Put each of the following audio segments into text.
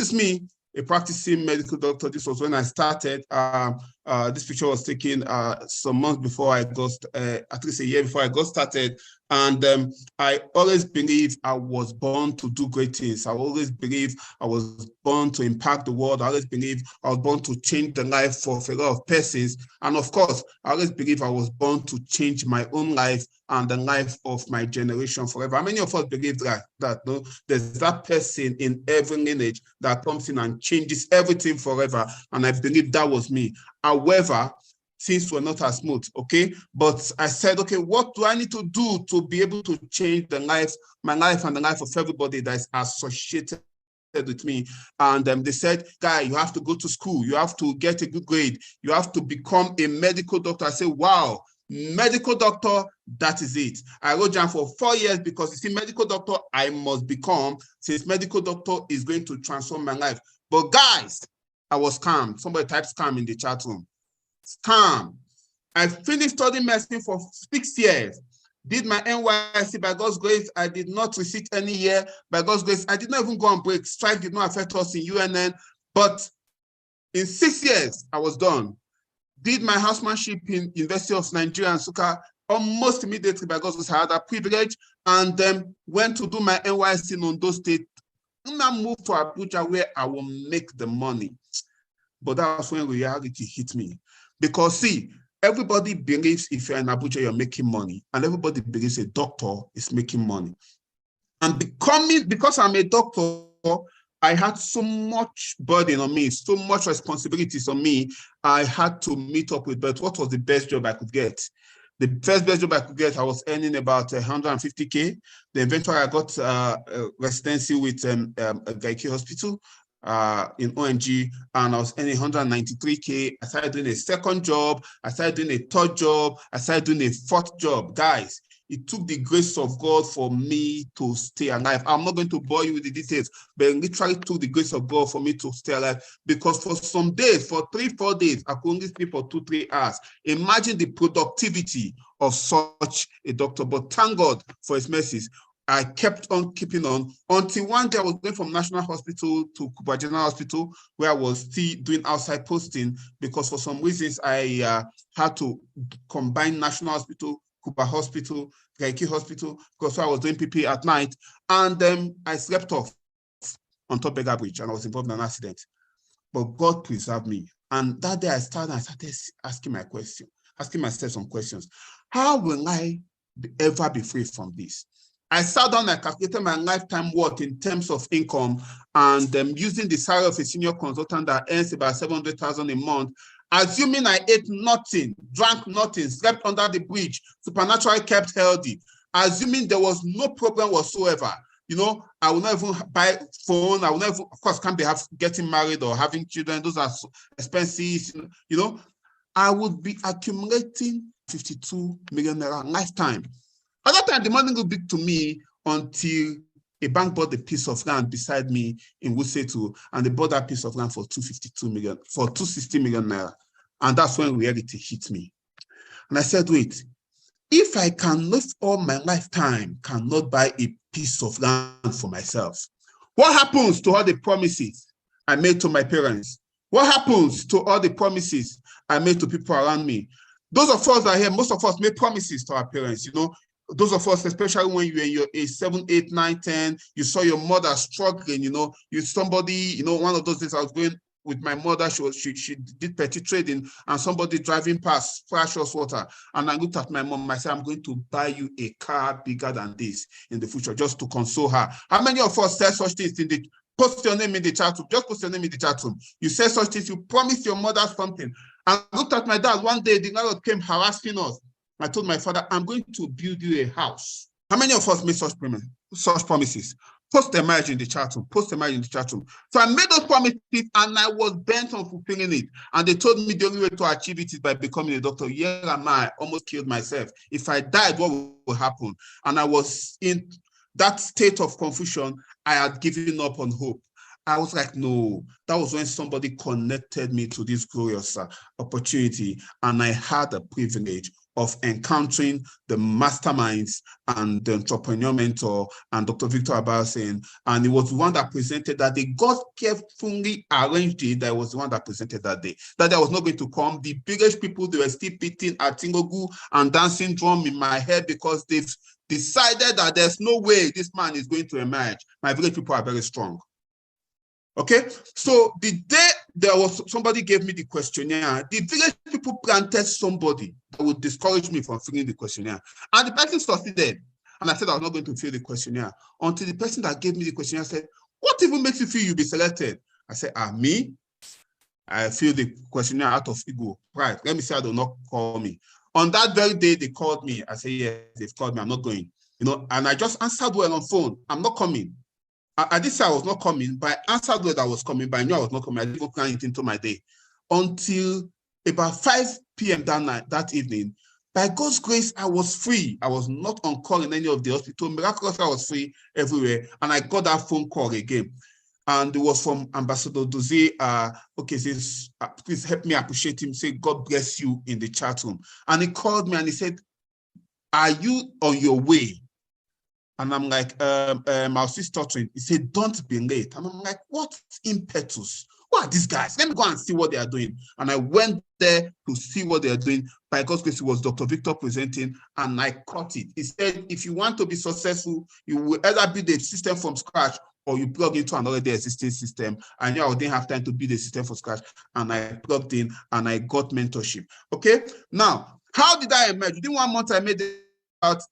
is me, a practicing medical doctor. This was when I started. This picture was taken some months before I got, at least a year before I got started. And I always believe I was born to do great things. I always believe I was born to impact the world. I always believe I was born to change the life of a lot of persons. And of course, I always believe I was born to change my own life and the life of my generation forever. How many of us believe that no? There's that person in every lineage that comes in and changes everything forever? And I believe that was me. However, things were not as smooth, okay? But I said, okay, what do I need to do to be able to change the life, my life and the life of everybody that is associated with me? And they said, Guy, you have to go to school. You have to get a good grade. You have to become a medical doctor. I said, wow, medical doctor, that is it. I wrote down for 4 years because you see, medical doctor, I must become, since medical doctor is going to transform my life. But guys, I was scammed. Somebody typed scam in the chat room. Scam. I finished studying medicine for 6 years. Did my NYSC by God's grace. I did not receive any year by God's grace. I did not even go on break. Strike did not affect us in UNN. But in 6 years, I was done. Did my housemanship in University of Nigeria and Nsukka almost immediately by God's grace. I had that privilege, and then went to do my NYSC in Ondo State. And I moved to Abuja where I will make the money. But that's when reality hit me. Because see, everybody believes if you're in Abuja, you're making money. And everybody believes a doctor is making money. And because I'm a doctor, I had so much burden on me, so much responsibilities on me. I had to meet up with, but what was the best job I could get? The first best job I could get, I was earning about 150K. Then eventually I got residency with Gaiki Hospital in ONG, and I was earning 193K. I started doing a second job. I started doing a third job. I started doing a fourth job. Guys, it took the grace of God for me to stay alive. I'm not going to bore you with the details, but it literally took the grace of God for me to stay alive, because for some days, for 3-4 days, I could only sleep for 2-3 hours. Imagine the productivity of such a doctor. But thank God for his mercies. I kept on keeping on until one day I was going from National Hospital to Kuba General Hospital, where I was still doing outside posting, because for some reasons I had to combine National Hospital, Kuba Hospital, Gaiki Hospital, because I was doing PP at night. And then I slept off on Top Beggar Bridge and I was involved in an accident. But God preserved me. And that day I started asking myself some questions. How will I ever be free from this? I sat down and calculated my lifetime worth in terms of income, and using the salary of a senior consultant that earns about 700,000 a month, assuming I ate nothing, drank nothing, slept under the bridge, supernaturally kept healthy, assuming there was no problem whatsoever. You know, I will not even buy phone. I will never, of course, can't be getting married or having children. Those are so expensive. You know, I would be accumulating 52 million naira lifetime. At that time, the money was big to me until a bank bought a piece of land beside me in Wusetu, and they bought that piece of land for 260 million naira. And that's when reality hit me. And I said, wait, if I can live all my lifetime, cannot buy a piece of land for myself, what happens to all the promises I made to my parents? What happens to all the promises I made to people around me? Those of us that are here, most of us made promises to our parents, you know. Those of us, especially when you're in your age 7, 8, 9, 10, you saw your mother struggling, you know, one of those days I was going with my mother, she did petty trading, and somebody driving past flashed us water. And I looked at my mom, I said, I'm going to buy you a car bigger than this in the future, just to console her. How many of us said such things post your name in the chat room, just post your name in the chat room. You said such things, you promised your mother something. And I looked at my dad one day, the landlord came harassing us. I told my father, I'm going to build you a house. How many of us made such promises? Post the marriage in the chat room. Post the marriage in the chat room. So I made those promises and I was bent on fulfilling it. And they told me the only way to achieve it is by becoming a doctor. Here am I, almost killed myself. If I died, what would happen? And I was in that state of confusion. I had given up on hope. I was like, no. That was when somebody connected me to this glorious opportunity, and I had the privilege of encountering the masterminds and the entrepreneur mentor and Dr. Victor Abasin. And it was the one that presented that day. God carefully arranged it. That was the one that presented that day. That day I was not going to come. The biggest people, they were still beating at Tingogu and dancing drum in my head because they've decided that there's no way this man is going to emerge. My village people are very strong. Okay, so the day there was somebody gave me the questionnaire, the village people planted somebody that would discourage me from filling the questionnaire. And the person succeeded. And I said I was not going to fill the questionnaire until the person that gave me the questionnaire said, what even makes you feel you'll be selected? I said, me? I fill the questionnaire out of ego. Right, let me say I do not call me. On that very day, they called me. I said, yes, they've called me, I'm not going. You know, and I just answered well on phone. I'm not coming. I did say I was not coming, but I answered that I was coming, but I knew I was not coming. I didn't plan it into my day. Until about 5 p.m. that evening, by God's grace, I was free. I was not on call in any of the hospital. Miraculously, I was free everywhere. And I got that phone call again. And it was from Ambassador Dozie. Okay, says, please help me appreciate him. Say, God bless you in the chat room. And he called me and he said, are you on your way? And I'm like, I'll see stuttering. He said, don't be late. And I'm like, what impetus? What are these guys? Let me go and see what they are doing. And I went there to see what they are doing. By God's grace, it was Dr. Victor presenting, and I caught it. He said, if you want to be successful, you will either build the system from scratch or you plug into an already existing system. And I didn't have time to build a system from scratch. And I plugged in and I got mentorship. Okay? Now, how did I emerge? Within 1 month, I made about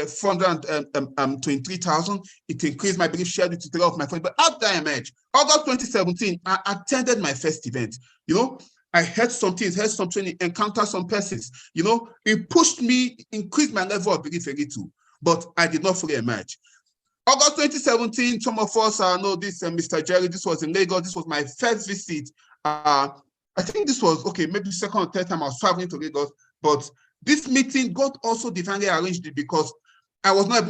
423,000. It increased my belief, shared with 3 of my friends. But how did I emerge? August 2017, I attended my first event. You know, I heard some things, heard some training, encountered some persons. You know, it pushed me, increased my level of belief a little, but I did not fully emerge. August 2017, some of us know this, Mr. Jerry, this was in Lagos. This was my first visit. I think this was, okay, maybe second or third time I was traveling to Lagos, but this meeting, God also divinely arranged it because I was not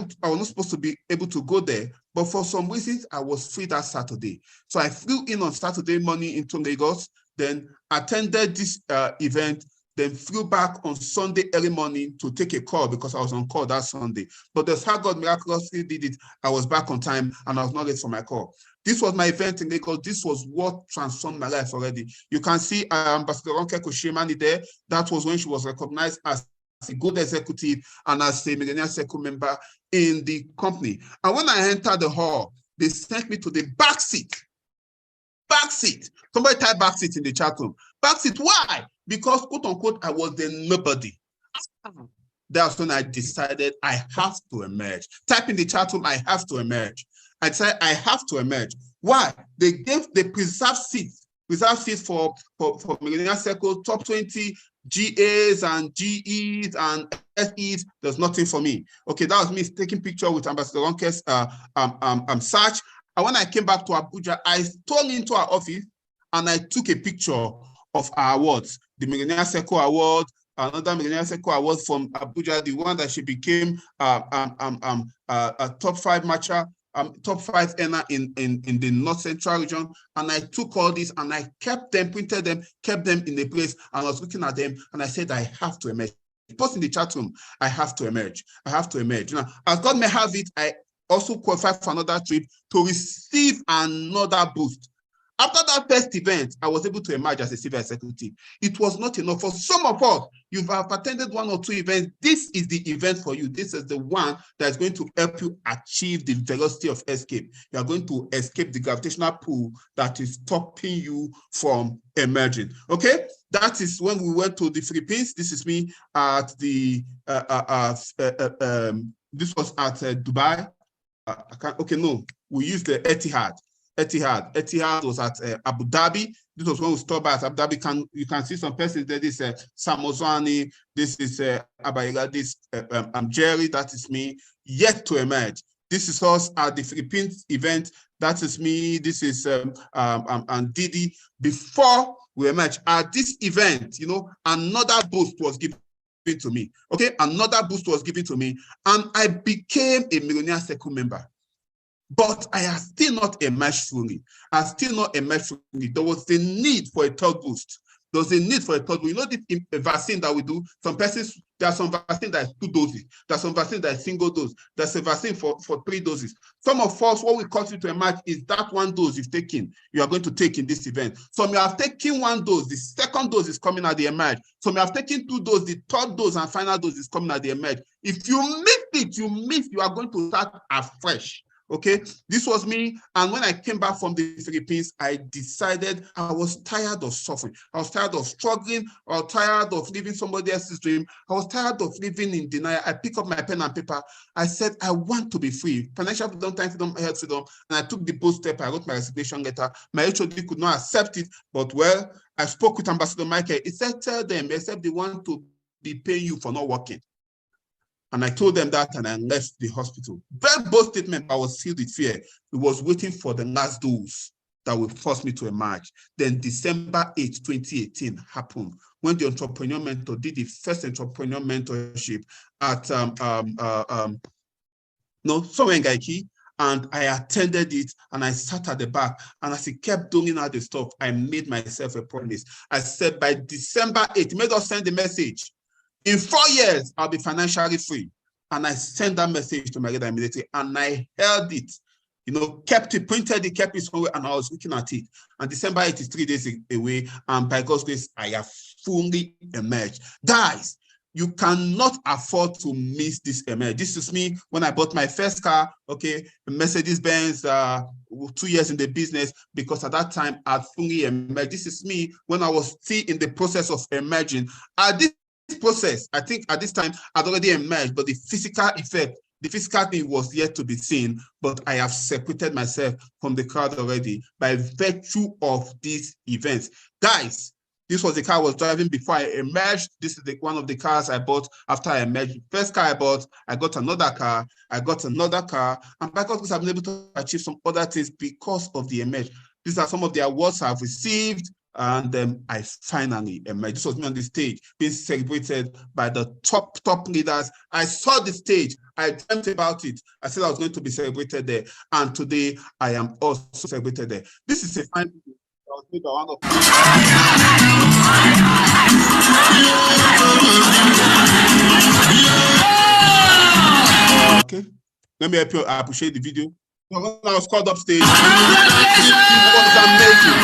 supposed to be able to go there, but for some reasons, I was free that Saturday. So I flew in on Saturday morning into Lagos, then attended this event, then flew back on Sunday early morning to take a call because I was on call that Sunday. But that's how God miraculously did it. I was back on time and I was not late for my call. This was my event in Lagos. This was what transformed my life already. You can see Ambassador Ronke Koshemani there. That was when she was recognized as a good executive and as a Millionaire Circle member in the company. And when I entered the hall, they sent me to the back seat. Back seat. Somebody type back seat in the chat room. Back seat. Why? Because, quote unquote, I was the nobody. That's when I decided I have to emerge. Type in the chat room, I have to emerge. I said, I have to emerge. Why? They preserved seats for Millionaire Circle, top 20 GAs and GEs and SEs. There's nothing for me. Okay, that was me taking picture with Ambassador Ronke's search. And when I came back to Abuja, I stole into our office and I took a picture of our awards, the Millionaire Circle Award, another Millionaire Circle Award from Abuja, the one that she became a top 5 matcher, top 5 earner in the North Central region. And I took all these and I kept them, printed them, kept them in a place. And I was looking at them and I said, I have to emerge. Post in the chat room, I have to emerge. I have to emerge. You know, as God may have it, I also qualified for another trip to receive another boost. After that first event, I was able to emerge as a civil executive. It was not enough. For some of us, you have attended 1 or 2 events. This is the event for you. This is the one that is going to help you achieve the velocity of escape. You are going to escape the gravitational pull that is stopping you from emerging. Okay? That is when we went to the Philippines. This is me at the, this was at Dubai. We used the Etihad. Etihad was at Abu Dhabi. This was when we stopped by at Abu Dhabi. You can see some persons there. This is Samozwani. This is Abayela. This Jerry. That is me. Yet to emerge. This is us at the Philippines event. That is me. This is Didi. Before we emerge at this event, you know, another boost was given to me. Okay, another boost was given to me, and I became a Millionaire Circle member. But I have still not emerged fully. I have still not emerged fully. There was the need for a third boost. There's a need for a third dose. You know the vaccine that we do, some persons, there are some vaccine that is 2 doses. There's some vaccine that is single dose. There's a vaccine for 3 doses. Some of us, what we cause you to emerge is that 1 dose you've taken, you are going to take in this event. Some you have taken 1 dose, the second dose is coming at the emerge. Some you have taken 2 doses, the third dose and final dose is coming at the emerge. If you miss it, you are going to start afresh. Okay, this was me. And when I came back from the Philippines, I decided I was tired of suffering. I was tired of struggling. I was tired of living somebody else's dream. I was tired of living in denial. I picked up my pen and paper. I said, I want to be free. Financial freedom, time freedom, health freedom. And I took the bold step. I wrote my resignation letter. My HOD could not accept it. But well, I spoke with Ambassador Michael. He said, tell them, except they want to be paying you for not working. And I told them that, and I left the hospital. Very bold statement. I was filled with fear. It was waiting for the last dose that will force me to emerge. Then December 8, 2018 happened when the entrepreneur mentor did the first entrepreneur mentorship at somewhere in Gaiki. And I attended it, and I sat at the back. And as he kept doing all the stuff, I made myself a promise. I said by December 8, made us send the message. In 4 years, I'll be financially free. And I sent that message to my leader immediately, and I held it, kept it, printed it, kept it somewhere, and I was looking at it. And December 8 is 3 days away, and by God's grace, I have fully emerged. Guys, you cannot afford to miss this emerge. This is me when I bought my first car, okay, Mercedes-Benz, 2 years in the business, because at that time, I'd fully emerged. This is me when I was still in the process of emerging. At this process, I think at this time I'd already emerged, but the physical effect, the physical thing was yet to be seen. But I have separated myself from the crowd already by virtue of these events. Guys, this was the car I was driving before I emerged. This is one of the cars I bought after I emerged. The first car I bought, I got another car, and by God's grace, I've been able to achieve some other things because of the emerge. These are some of the awards I've received. And then I finally emerged. This was me on the stage, being celebrated by the top leaders. I saw the stage. I dreamt about it. I said I was going to be celebrated there. And today, I am also celebrated there. This is a fine video that was made by one of... Okay. Let me help you. I appreciate the video. When I was called upstage, it was amazing.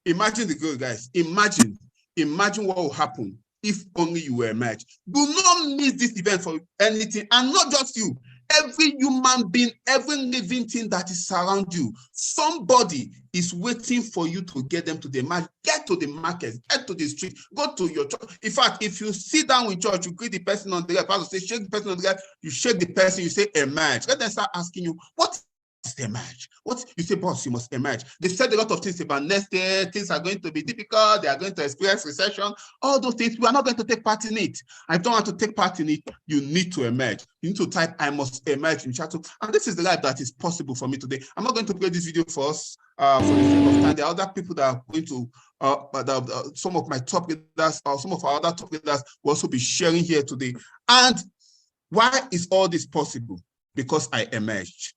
Imagine the goal, guys. Imagine what will happen if only you were emerged. Do not miss this event for anything, and not just you. Every human being, every living thing that is around you, somebody is waiting for you to get them to the market. Get to the market, get to the street, go to your church. In fact, if you sit down with church, you greet the person on the left, pastor say, shake the person on the left, you shake the person, you say, emerge. Let them start asking you, what is the emerge? What you say, boss, you must emerge. They've said a lot of things about next year, things are going to be difficult, they are going to experience recession, all those things. We are not going to take part in it. I don't want to take part in it. You need to emerge. You need to type, I must emerge in chat. And this is the life that is possible for me today. I'm not going to play this video for us for the sake of time. There are other people that are going to, some of my top leaders, or some of our other top leaders will also be sharing here today. And why is all this possible? Because I emerged.